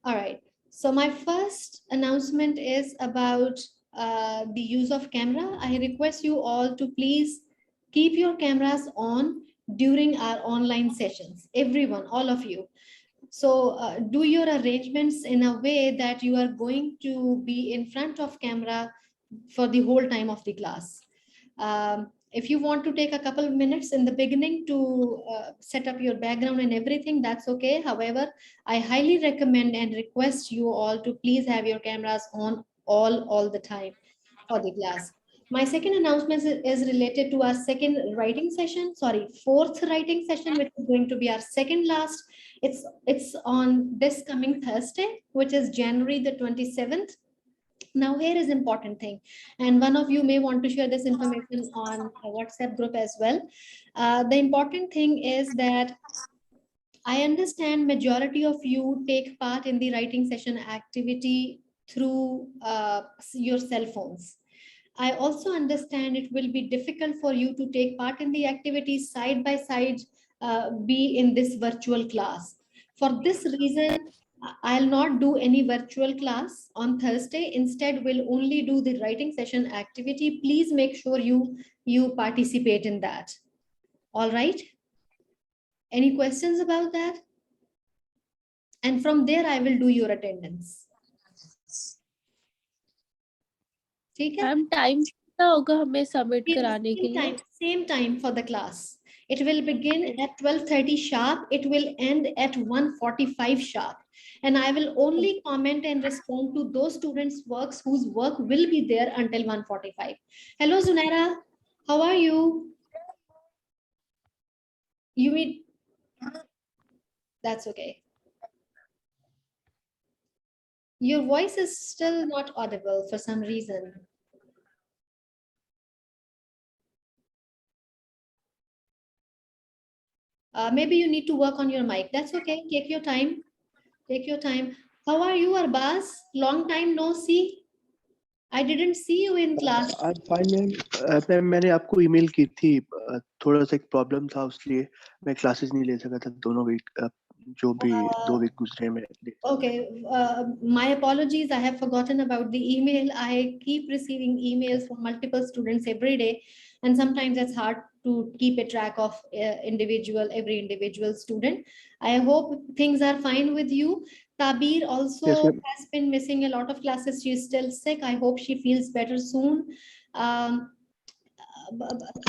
All right. So my first announcement is about the use of camera. I request you all to please keep your cameras on during our online sessions. Everyone, all of you. So do your arrangements in a way that you are going to be in front of camera for the whole time of the class. If you want to take a couple of minutes in the beginning to set up your background and everything, that's okay. However, I highly recommend and request you all to please have your cameras on all the time for the class. My second announcement is related to our second writing session, sorry, fourth writing session, which is going to be our second last. It's on this coming Thursday, which is January the 27th. Now here is important thing, and one of you may want to share this information on a WhatsApp group as well. The important thing is that I understand majority of you take part in the writing session activity through your cell phones. I also understand it will be difficult for you to take part in the activities side by side, be in this virtual class. For this reason, I'll not do any virtual class on Thursday. Instead, we'll only do the writing session activity. Please make sure you participate in that. All right. Any questions about that? And from there, I will do your attendance. ठीक है? Ma'am time कितना होगा हमें submit कराने के लिए? Same time for the class. It will begin at 12:30 sharp. It will end at 1:45 sharp. And I will only comment and respond to those students' works whose work will be there until 1:45. Hello, Zunaira. How are you? You mean? That's okay. Your voice is still not audible for some reason. Maybe you need to work on your mic. That's okay. Take your time. Take your time. How are you, Arbaz? Long time no see. I didn't see you in class. I'm fine ma'am मैंने आपको email की थी थोड़ा सा एक problem था उसलिए मैं classes नहीं ले सका था दोनों वीक जो भी 2 वीक गुजरे में Okay, my apologies. I have forgotten about the email. I keep receiving emails from multiple students every day, and sometimes it's hard to keep a track of every individual student. I hope things are fine with you. Tabir also Yes, ma'am. has been missing a lot of classes. She is still sick. I hope she feels better soon. Ma'am,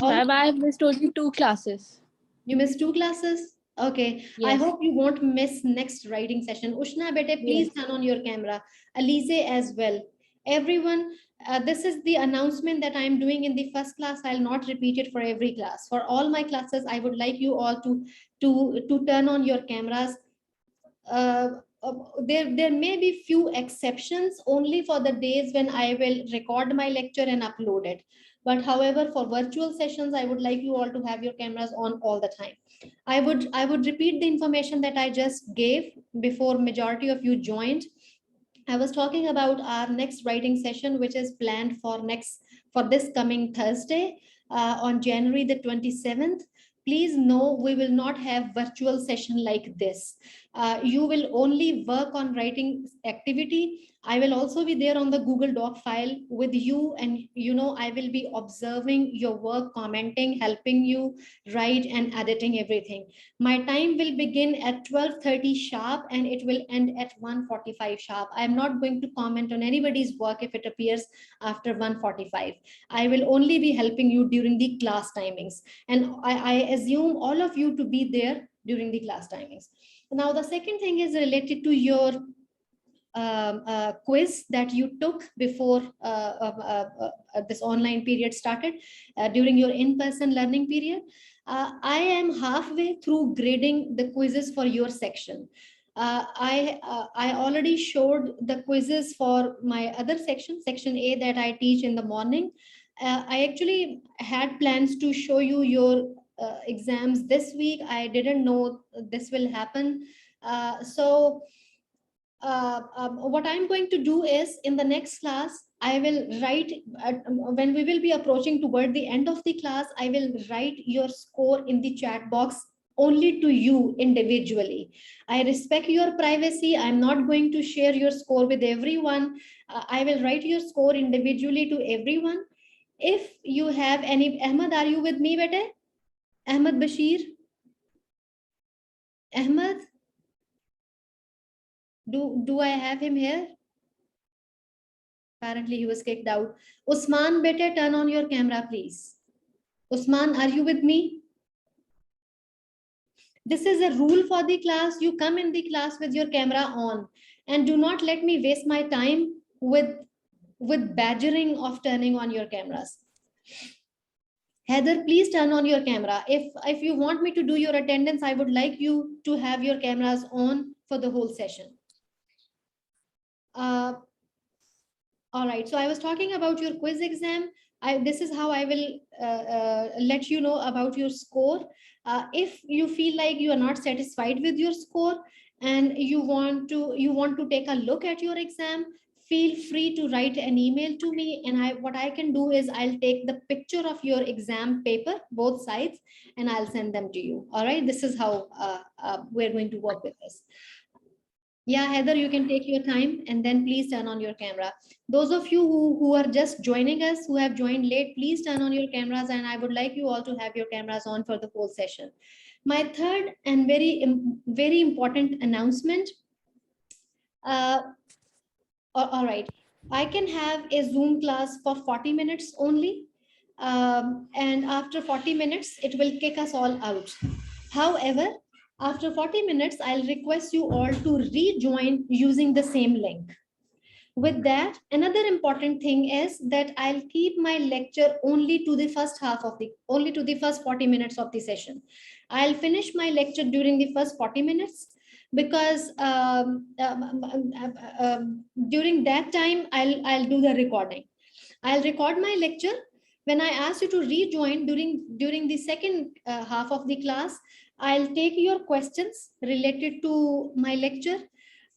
I have missed only 2 classes. You missed 2 classes? Okay. I Yes. hope you won't miss next writing session. Ushna, bete, please Yes. turn on your camera. Alize as well. Everyone, this is the announcement that I'm doing in the first class. I'll not repeat it for every class. For all my classes, I would like you all to turn on your cameras. There may be few exceptions only for the days when I will record my lecture and upload it. But however, for virtual sessions, I would like you all to have your cameras on all the time. I would repeat the information that I just gave before majority of you joined. I was talking about our next writing session, which is planned for this coming Thursday on January the 27th. Please know we will not have virtual session like this. You will only work on writing activity. I will also be there on the Google Doc file with you, and I will be observing your work, commenting, helping you write and editing everything. My time will begin at 12:30 sharp and it will end at 1:45 sharp. I am not going to comment on anybody's work if it appears after 1:45. I will only be helping you during the class timings. And I assume all of you to be there during the class timings. Now, the second thing is related to your quiz that you took before this online period started during your in-person learning period. I am halfway through grading the quizzes for your section. I already showed the quizzes for my other section, section A, that I teach in the morning. I actually had plans to show you your exams this week. I didn't know this will happen. So what I'm going to do is in the next class, I will write, when we will be approaching toward the end of the class, I will write your score in the chat box only to you individually. I respect your privacy. I'm not going to share your score with everyone. I will write your score individually to everyone. If you have any, Ahmed, are you with me, bete? Ahmed Bashir? Ahmed? Do I have him here? Apparently he was kicked out. Usman, bete, turn on your camera, please. Usman, are you with me? This is a rule for the class. You come in the class with your camera on, and do not let me waste my time with badgering of turning on your cameras. Heather, please turn on your camera. If you want me to do your attendance, I would like you to have your cameras on for the whole session. All right, so I was talking about your quiz exam. This is how I will let you know about your score. If you feel like you are not satisfied with your score and you want to take a look at your exam, feel free to write an email to me, and what I can do is I'll take the picture of your exam paper, both sides, and I'll send them to you. All right, this is how we're going to work with this. Yeah, Heather, you can take your time and then please turn on your camera. Those of you who are just joining us, who have joined late, please turn on your cameras, and I would like you all to have your cameras on for the whole session. My third and very important announcement. All right, I can have a Zoom class for 40 minutes only. And after 40 minutes, it will kick us all out. However, after 40 minutes, I'll request you all to rejoin using the same link. With that, another important thing is that I'll keep my lecture only to the first 40 minutes of the session. I'll finish my lecture during the first 40 minutes because during that time, I'll do the recording. I'll record my lecture. When I ask you to rejoin during the second half of the class, I'll take your questions related to my lecture.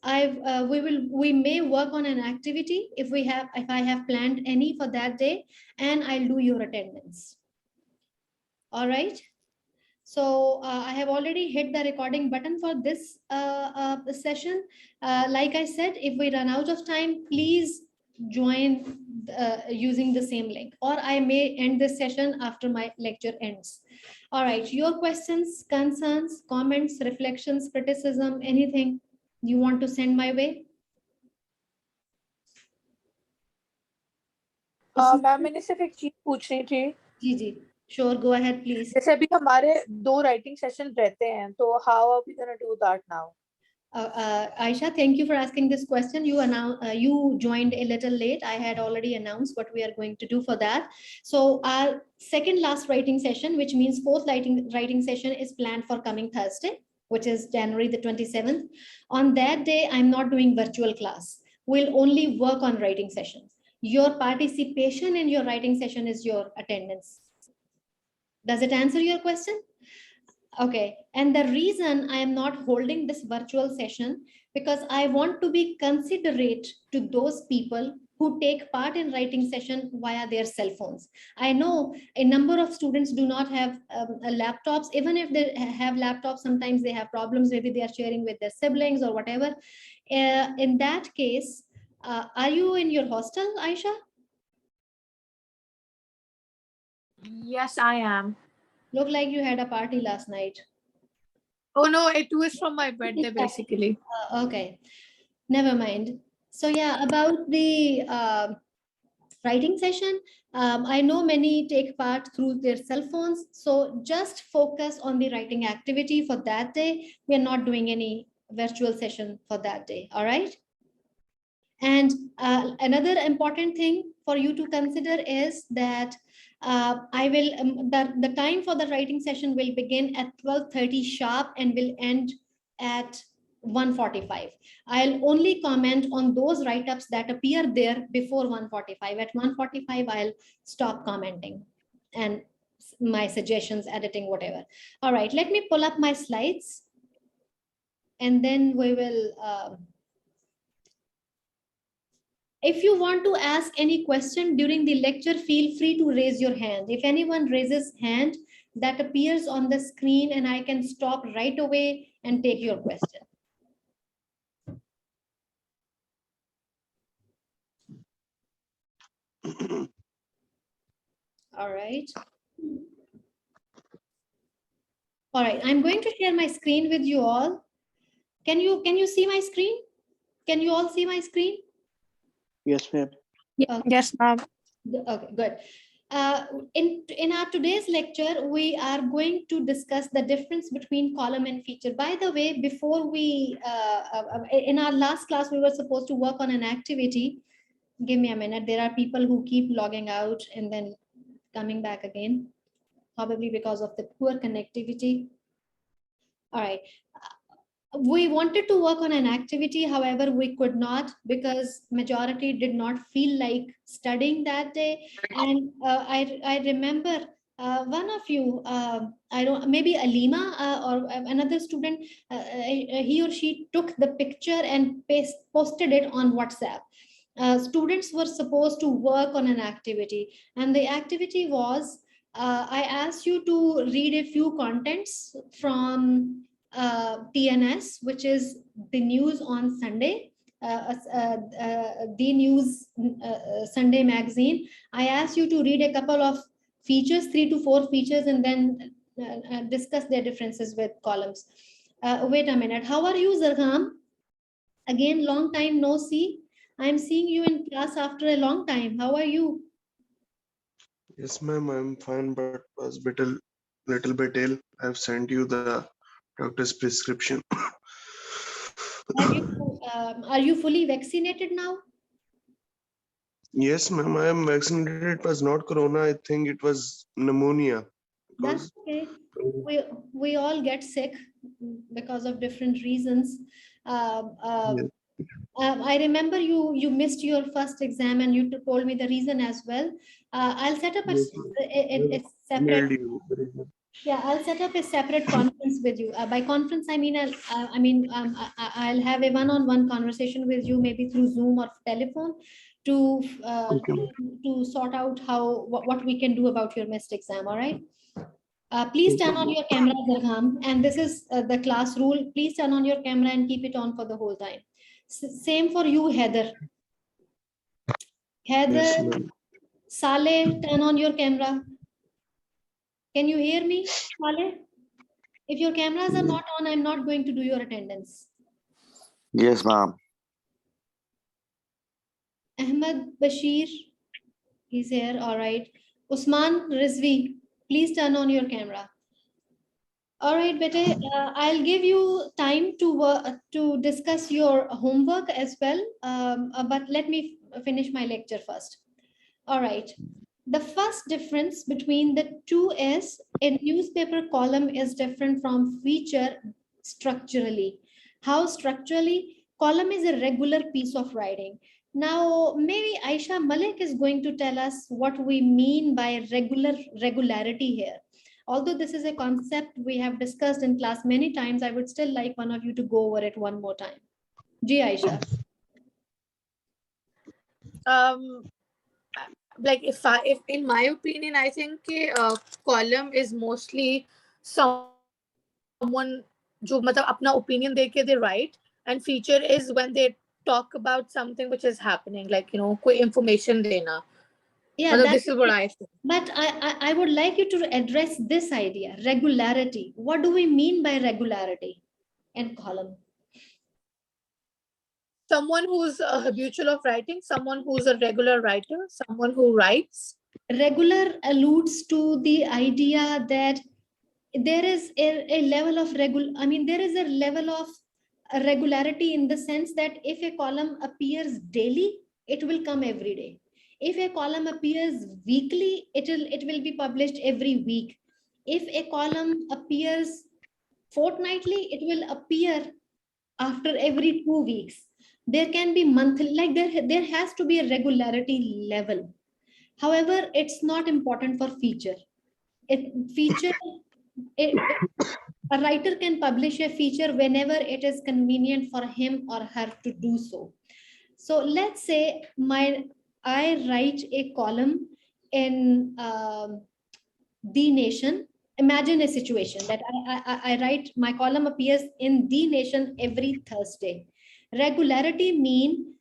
We may work on an activity if I have planned any for that day, and I'll do your attendance. All right. So I have already hit the recording button for this session. Like I said, if we run out of time, please join using the same link, or I may end this session after my lecture ends. All right, your questions, concerns, comments, reflections, criticism, anything you want to send my way? Ma'am मैंने सिर्फ एक चीज पूछनी थी। जी sure, go ahead please. जैसे अभी हमारे 2 writing session रहते हैं, तो how are we going to do that now? Aisha, thank you for asking this question. You joined a little late. I had already announced what we are going to do for that. So our second last writing session, which means fourth writing session, is planned for coming Thursday, which is January the 27th. On that day, I'm not doing virtual class. We'll only work on writing sessions. Your participation in your writing session is your attendance. Does it answer your question? Okay, and the reason I am not holding this virtual session, because I want to be considerate to those people who take part in writing session via their cell phones. I know a number of students do not have laptops. Even if they have laptops, sometimes they have problems. Maybe they are sharing with their siblings or whatever. In that case, are you in your hostel, Aisha? Yes, I am. Look like you had a party last night. Oh no, it was from my birthday basically. Okay, never mind. So yeah, about the writing session, I know many take part through their cell phones. So just focus on the writing activity for that day. We are not doing any virtual session for that day. All right. And another important thing for you to consider is that the time for the writing session will begin at 12:30 sharp and will end at 1:45. I'll only comment on those write-ups that appear there before 1:45. At 1:45, I'll stop commenting and my suggestions, editing, whatever. All right, let me pull up my slides and then we will if you want to ask any question during the lecture, feel free to raise your hand. If anyone raises hand, that appears on the screen and I can stop right away and take your question. All right. All right, I'm going to share my screen with you all. Can you see my screen? Can you all see my screen? Yes, ma'am. Yes, ma'am. Okay, good. In our today's lecture, we are going to discuss the difference between column and feature. By the way, before we, in our last class, we were supposed to work on an activity. Give me a minute. There are people who keep logging out and then coming back again, probably because of the poor connectivity. All right. We wanted to work on an activity, however, we could not because majority did not feel like studying that day. And I remember one of you, I don't, maybe Alima or another student, he or she took the picture and posted it on WhatsApp. Students were supposed to work on an activity, and the activity was I asked you to read a few contents from TNS, which is the news on Sunday, the news Sunday magazine. I asked you to read a couple of features, 3 to 4 features, and then discuss their differences with columns. Wait a minute. How are you, Zargham? Again, long time no see. I'm seeing you in class after a long time. How are you? Yes, ma'am, I'm fine, but was little bit ill. I've sent you the doctor's prescription. Are you fully vaccinated now? Yes, ma'am, I am vaccinated. It was not corona. I think it was pneumonia. That's okay. We all get sick because of different reasons. Yes. I remember you missed your first exam and you told me the reason as well. I'll set up Yes, a separate. mailed you. Yeah, I'll set up a separate conference with you. By conference, I mean I'll have a one-on-one conversation with you, maybe through Zoom or telephone, to Okay. to sort out what we can do about your missed exam. All right. Please turn on your camera, Zargham, and this is the class rule. Please turn on your camera and keep it on for the whole time. Same for you, Heather. Heather, Yes, ma'am. Saleh, turn on your camera. Can you hear me, Saleh? If your cameras are not on, I'm not going to do your attendance. Yes, ma'am. Ahmed Bashir, he's here. All right. Usman Rizvi, please turn on your camera. All right, Bete, I'll give you time to discuss your homework as well. But let me finish my lecture first. All right. The first difference between the two is a newspaper column is different from feature structurally. How structurally? Column is a regular piece of writing. Now, maybe Aisha Malik is going to tell us what we mean by regularity here. Although this is a concept we have discussed in class many times, I would still like one of you to go over it one more time. Ji Aisha. Like if in my opinion, I think column is mostly someone जो मतलब अपना opinion देके they write, and feature is when they talk about something which is happening, like कोई information देना. Yeah, this is what I think. But I would like you to address this idea, regularity. What do we mean by regularity in column? Someone who's habitual of writing, someone who's a regular writer, someone who writes. Regular alludes to the idea that there is a level of there is a level of regularity in the sense that if a column appears daily, it will come every day. If a column appears weekly, it will be published every week. If a column appears fortnightly, it will appear after every 2 weeks. There can be monthly, like there has to be a regularity level. However, it's not important for feature. A writer can publish a feature whenever it is convenient for him or her to do so. So let's say I write a column in The Nation imagine a situation that I write, my column appears in The Nation every Thursday. Regularity mean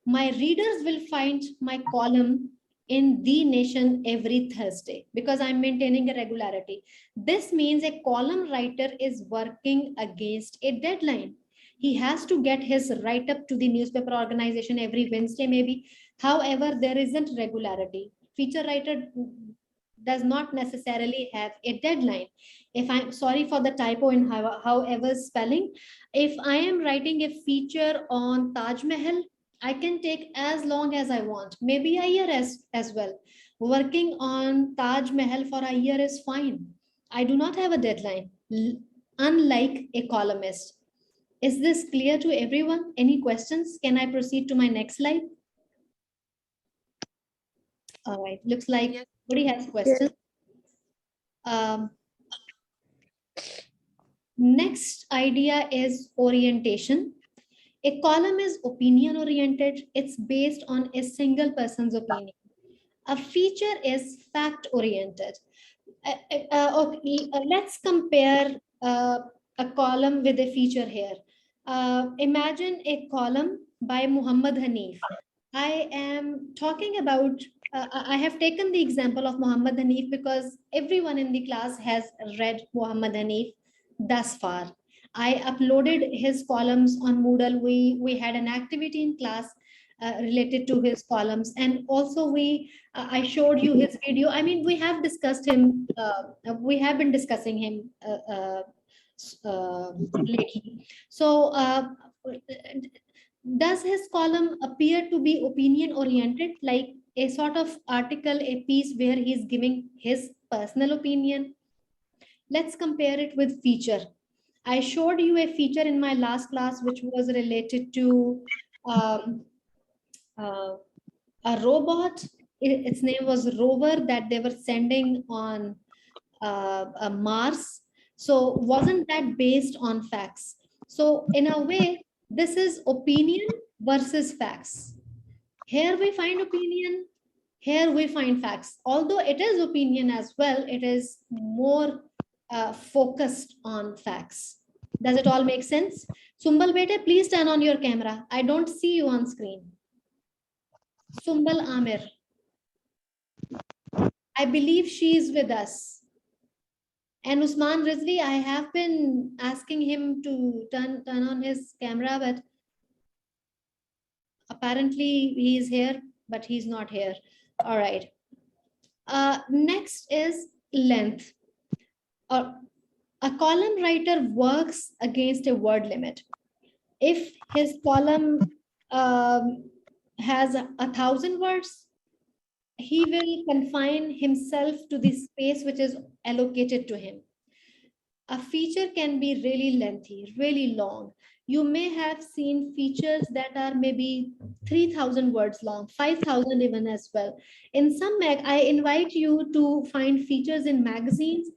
my readers will find my column in The Nation every Thursday because I'm maintaining a regularity. This means a column writer is working against a deadline. He has to get his write-up to the newspaper organization every Wednesday, maybe. However, there isn't regularity. Feature writer does not necessarily have a deadline. If I'm sorry for the typo in however spelling, if I am writing a feature on Taj Mahal, I can take as long as I want, maybe a year as well. Working on Taj Mahal for a year is fine. I do not have a deadline, unlike a columnist. Is this clear to everyone? Any questions? Can I proceed to my next slide? All right, looks like nobody has questions. Next idea is orientation. A column is opinion oriented. It's based on a single person's opinion. A feature is fact oriented. Let's compare a column with a feature here. Imagine a column by Muhammad Hanif. I am talking about, I have taken the example of Muhammad Hanif because everyone in the class has read Muhammad Hanif thus far. I uploaded his columns on Moodle. We had an activity in class related to his columns, and also I showed you his video. I mean, we have discussed him. We have been discussing him lately. So, does his column appear to be opinion oriented, like a sort of article, a piece where he's giving his personal opinion? Let's compare it with feature. I showed you a feature in my last class which was related to a robot. Its name was Rover that they were sending on Mars. So wasn't that based on facts? So in a way, this is opinion versus facts. Here we find opinion, here we find facts. Although it is opinion as well, it is more focused on facts. Does it all make sense? Sumbal Bete, please turn on your camera. I don't see you on screen. Sumbal Amir. I believe she is with us. And Usman Rizvi, I have been asking him to turn on his camera, but apparently he is here, but he's not here. All right. Next is length. A column writer works against a word limit. If his column has 1,000 words, he will confine himself to the space which is allocated to him. A feature can be really lengthy, really long. You may have seen features that are maybe 3,000 words long, 5,000 even as well. In some I invite you to find features in magazines.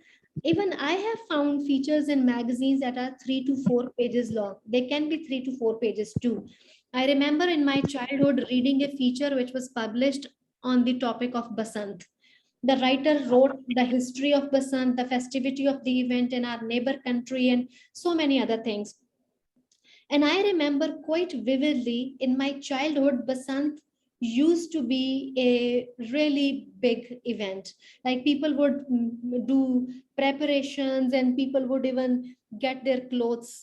Even I have found features in magazines that are 3 to 4 pages long. They can be 3 to 4 pages too. I remember in my childhood reading a feature which was published on the topic of Basant. The writer wrote the history of Basant, the festivity of the event in our neighbor country, and so many other things. And I remember quite vividly in my childhood, Basant used to be a really big event. Like people would do preparations and people would even get their clothes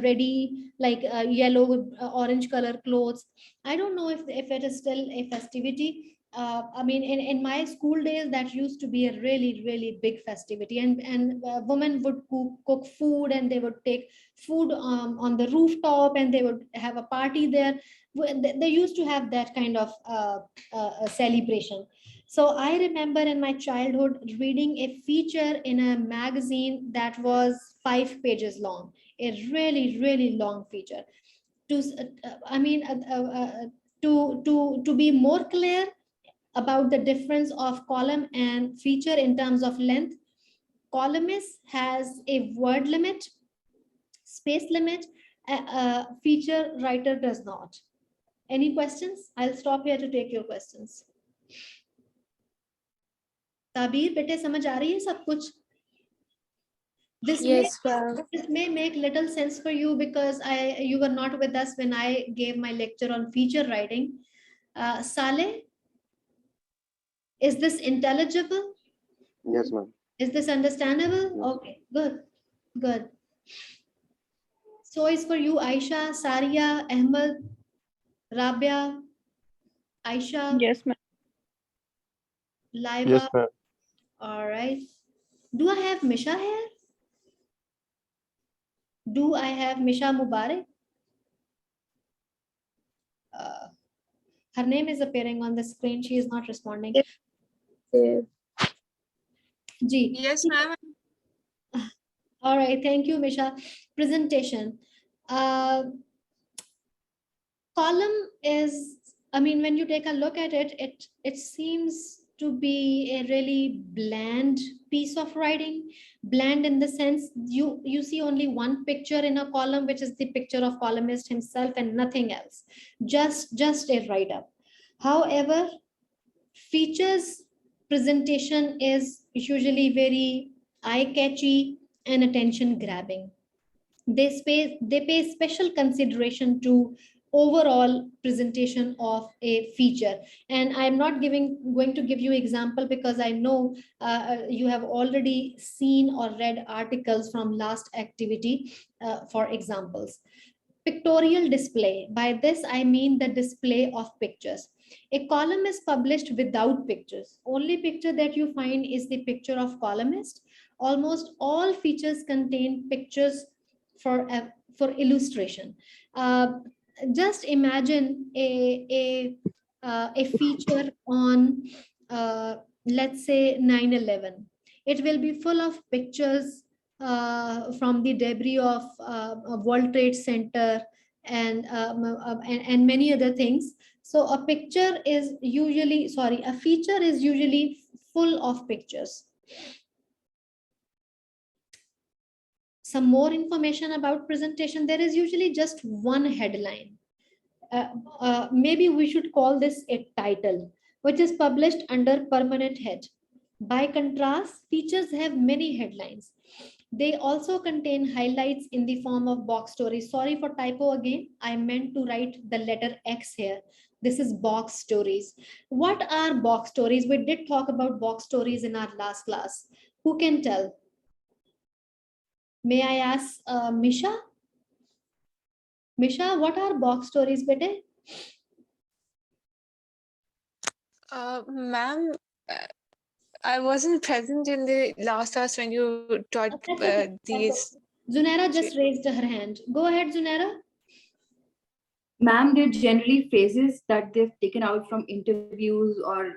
ready, like yellow with orange color clothes. I don't know if it is still a festivity. I mean, in my school days, that used to be a really, really big festivity, and women would cook food, and they would take food on the rooftop, and they would have a party there. They used to have that kind of celebration. So I remember in my childhood reading a feature in a magazine that was 5 pages long, a really, really long feature. To be more clear about the difference of column and feature in terms of length, columnist has a word limit, space limit, feature writer does not. Any questions? I'll stop here to take your questions. ताबीर बेटे समझ आ रही है सब कुछ? This Yes, ma'am. this may make little sense for you because you were not with us when I gave my lecture on feature writing. Saleh, is this intelligible? Yes, ma'am. Is this understandable? Yes. Okay, good, good. So is for you, Aisha, Saria, Ahmed, Rabia, Aisha, Yes, ma'am. Laiba. Yes, ma'am. All right. Do I have Misha here? Do I have Misha Mubarak? Her name is appearing on the screen. She is not responding. Yes. Ji. Yes, ma'am. All right. Thank you, Misha. Presentation. Column is, I mean, when you take a look at it, it seems to be a really bland piece of writing. Bland in the sense you see only one picture in a column, which is the picture of columnist himself and nothing else. Just a write-up. However, features presentation is usually very eye-catchy and attention-grabbing. They pay special consideration to overall presentation of a feature, and I'm not going to give you example because I know you have already seen or read articles from last activity for examples. Pictorial display, by this I mean the display of pictures. A column is published without pictures. Only picture that you find is the picture of columnist. Almost all features contain pictures for illustration. Just imagine a feature on let's say 9/11. It will be full of pictures from the debris of World Trade Center and many other things. So a feature is usually full of pictures. Some more information about presentation. There is usually just one headline. Maybe we should call this a title, which is published under permanent head. By contrast, features have many headlines. They also contain highlights in the form of box stories. Sorry for typo again. I meant to write the letter X here. This is box stories. What are box stories? We did talk about box stories in our last class. Who can tell? May I ask Misha? Misha, what are box stories, bete? Ma'am, I wasn't present in the last class when you taught these. Zunaira just raised her hand. Go ahead, Zunaira. Ma'am, they're generally phrases that they've taken out from interviews or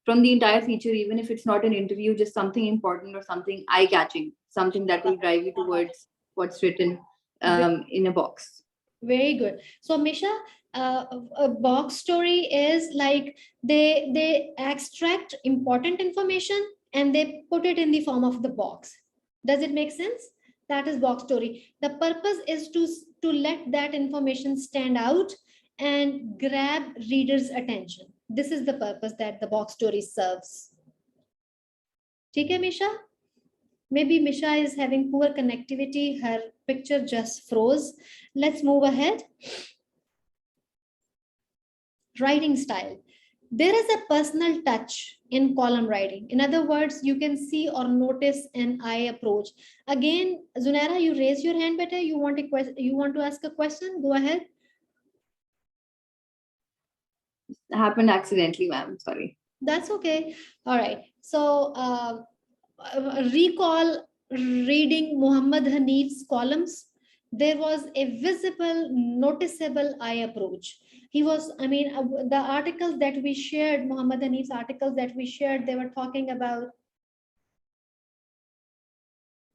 from the entire feature, even if it's not an interview, just something important or something eye-catching, something that will drive you towards what's written in a box. Very good. So Misha, a box story is like they extract important information and they put it in the form of the box. Does it make sense? That is box story. The purpose is to let that information stand out and grab readers' attention. This is the purpose that the box story serves. Okay, Misha? Maybe Misha is having poor connectivity. Her picture just froze. Let's move ahead. Writing style. There is a personal touch in column writing. In other words, you can see or notice an eye approach. Again, Zunaira, you raise your hand better. You want to ask a question? Go ahead. Happened accidentally, ma'am. Sorry. That's okay. All right. So recall reading Muhammad Hanif's columns. There was a visible, noticeable eye approach. He was, I mean, the articles that we shared, Muhammad Hanif's articles that we shared, they were talking about.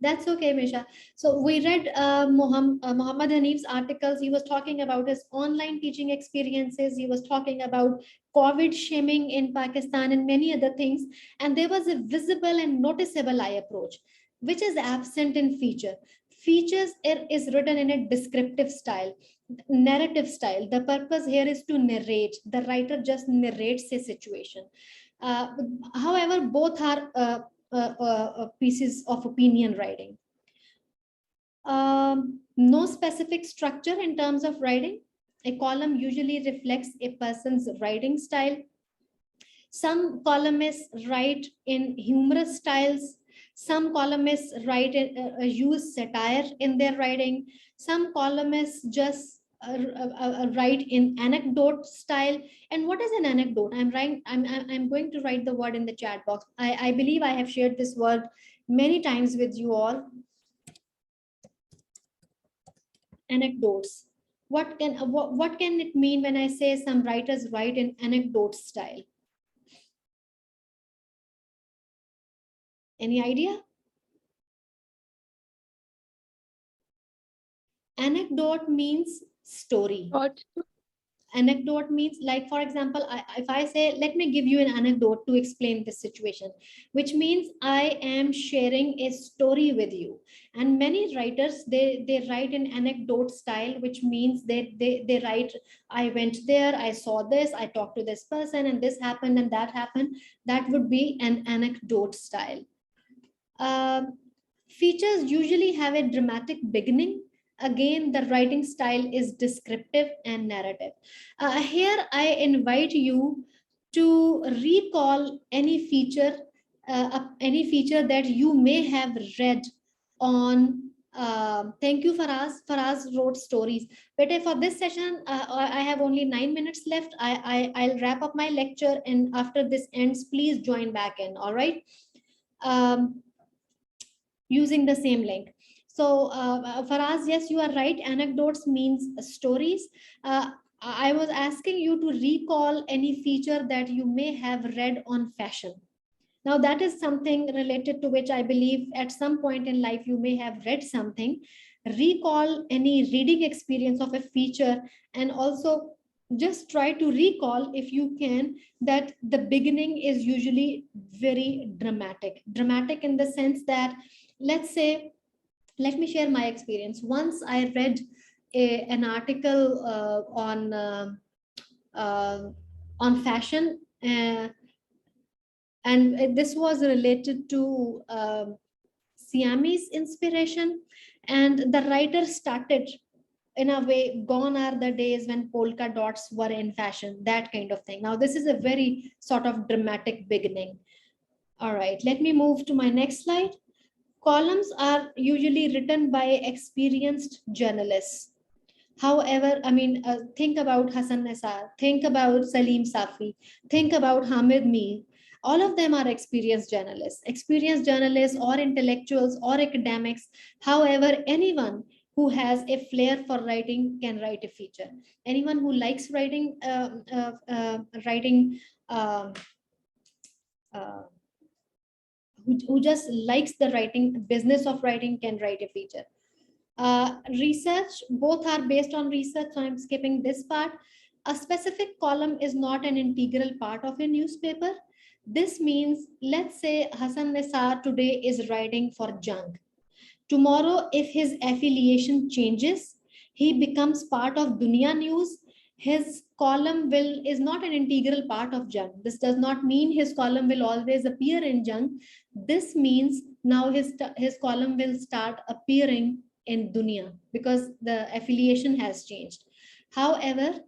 That's okay, Misha. So we read Muhammad Hanif's articles. He was talking about his online teaching experiences. He was talking about COVID shaming in Pakistan and many other things. And there was a visible and noticeable eye approach, which is absent in feature. Features is written in a descriptive style, narrative style. The purpose here is to narrate. The writer just narrates a situation. However, both are pieces of opinion writing. No specific structure in terms of writing. A column usually reflects a person's writing style. Some columnists write in humorous styles. Some columnists use satire in their writing. Some columnists just write in anecdote style. And what is an anecdote? I'm going to write the word in the chat box. I believe I have shared this word many times with you all. Anecdotes. What can it mean when I say some writers write in anecdote style? Any idea? Anecdote means story. What? Anecdote means, like, for example, if I say, let me give you an anecdote to explain this situation, which means I am sharing a story with you. And many writers, they write in anecdote style, which means they write, I went there, I saw this, I talked to this person, and this happened and that happened. That would be an anecdote style. Features usually have a dramatic beginning. Again, the writing style is descriptive and narrative. Here, I invite you to recall any feature that you may have read on. Thank you, Faraz. Faraz wrote stories. But for this session, I have only 9 minutes left. I'll wrap up my lecture, and after this ends, please join back in. All right. Using the same link. So Faraz, yes, you are right. Anecdotes means stories. I was asking you to recall any feature that you may have read on fashion. Now that is something related to which I believe at some point in life you may have read something. Recall any reading experience of a feature, and also just try to recall, if you can, that the beginning is usually very dramatic. Dramatic in the sense that, let's say, let me share my experience. Once I read an article on fashion, and this was related to Siamese inspiration, and the writer started, in a way, gone are the days when polka dots were in fashion, that kind of thing. Now this is a very sort of dramatic beginning. All right, let me move to my next slide. Columns are usually written by experienced journalists. However, think about Hassan Nassar, think about Salim Safi, think about Hamid Mir. All of them are experienced journalists or intellectuals or academics. However, anyone who has a flair for writing can write a feature. Anyone who likes writing, who just likes the writing business of writing can write a feature. Research, both are based on research, so I'm skipping this part. A specific column is not an integral part of a newspaper. This means, let's say Hassan Nassar today is writing for Jang. Tomorrow, if his affiliation changes, he becomes part of Dunia News. His column is not an integral part of Jang. This does not mean his column will always appear in Jang. This means now his column will start appearing in Dunia because the affiliation has changed. However,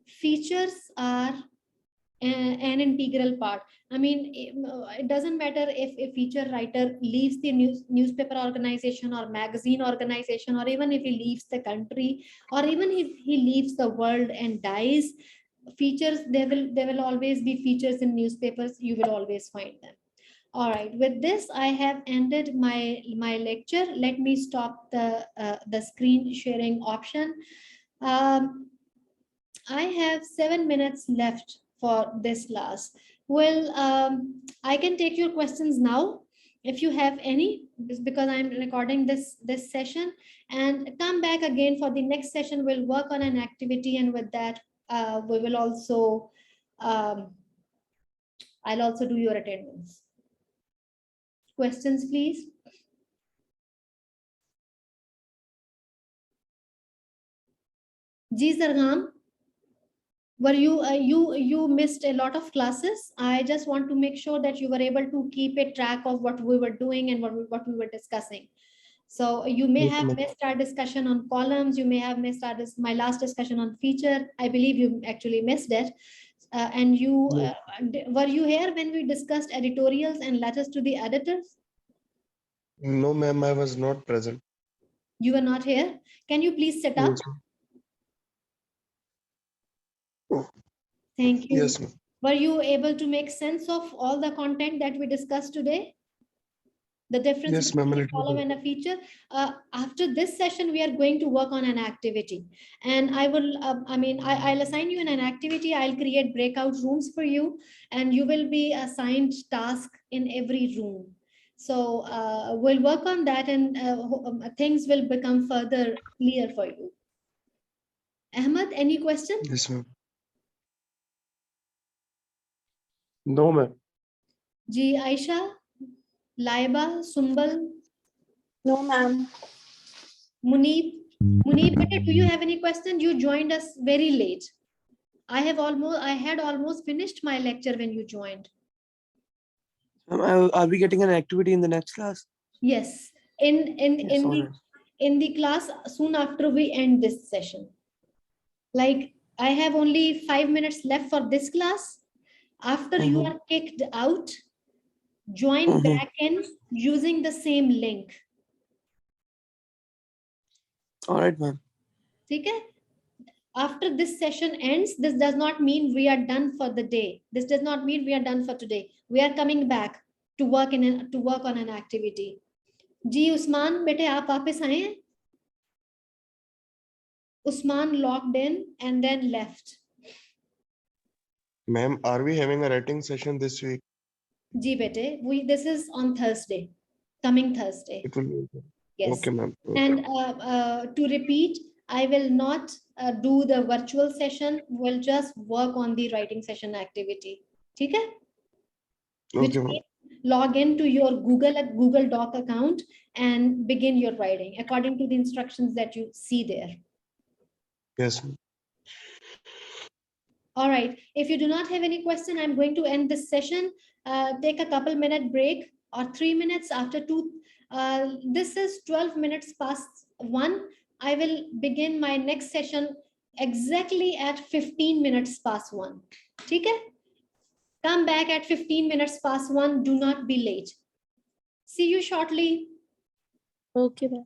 features are an integral part. It doesn't matter if a feature writer leaves the newspaper organization or magazine organization, or even if he leaves the country, or even if he leaves the world and dies. Features, there will always be features in newspapers. You will always find them. All right, with this, I have ended my lecture. Let me stop the screen sharing option. I have 7 minutes left for this class. Well, I can take your questions now if you have any, because I'm recording this session, and come back again for the next session. We'll work on an activity, and with that, we will also, I'll also do your attendance. Questions, please. Ji Zargham, were you missed a lot of classes? I just want to make sure that you were able to keep a track of what we were doing and what we were discussing. So you may Yes, have ma'am. missed our discussion on columns. You may have missed my last discussion on feature. I believe you actually missed it. And you were you here when we discussed editorials and letters to the editors? No, ma'am, I was not present. You were not here. Can you please sit up? Yes, ma'am. Oh, Thank you. yes, ma'am. Were you able to make sense of all the content that we discussed today? The difference Yes, ma'am, a between a little column bit. and a feature. After this session, we are going to work on an activity, and I will. I'll assign you an activity. I'll create breakout rooms for you, and you will be assigned task in every room. So we'll work on that, and things will become further clear for you. Ahmed, any question? Yes, ma'am. No, ma'am. Ji, Aisha, Laiba, Sumbal, No, ma'am. Munib, do you have any question? You joined us very late. I had almost finished my lecture when you joined. Are we getting an activity in the next class? Yes, in the class soon after we end this session. Like I have only 5 minutes left for this class. After you are kicked out, join back in using the same link. All right, ma'am. Okay? After this session ends, this does not mean we are done for the day. This does not mean we are done for today. We are coming back to work on an activity. जी उस्मान बेटे आप वापस आए हैं? Usman logged in and then left. Ma'am, are we having a writing session this week? जी बेटे, this is on Thursday, coming Thursday. It will be. Yes. Okay, ma'am. Okay. And to repeat, I will not do the virtual session. We'll just work on the writing session activity. ठीक है? Which Okay, ma'am. means log into your Google Doc account and begin your writing according to the instructions that you see there. Yes, ma'am. All right. If you do not have any question, I'm going to end this session. Take a couple minute break or 3 minutes after 2. This is 12 minutes past 1. I will begin my next session exactly at 15 minutes past 1. Okay? Come back at 15 minutes past 1. Do not be late. See you shortly. Okay, ma'am.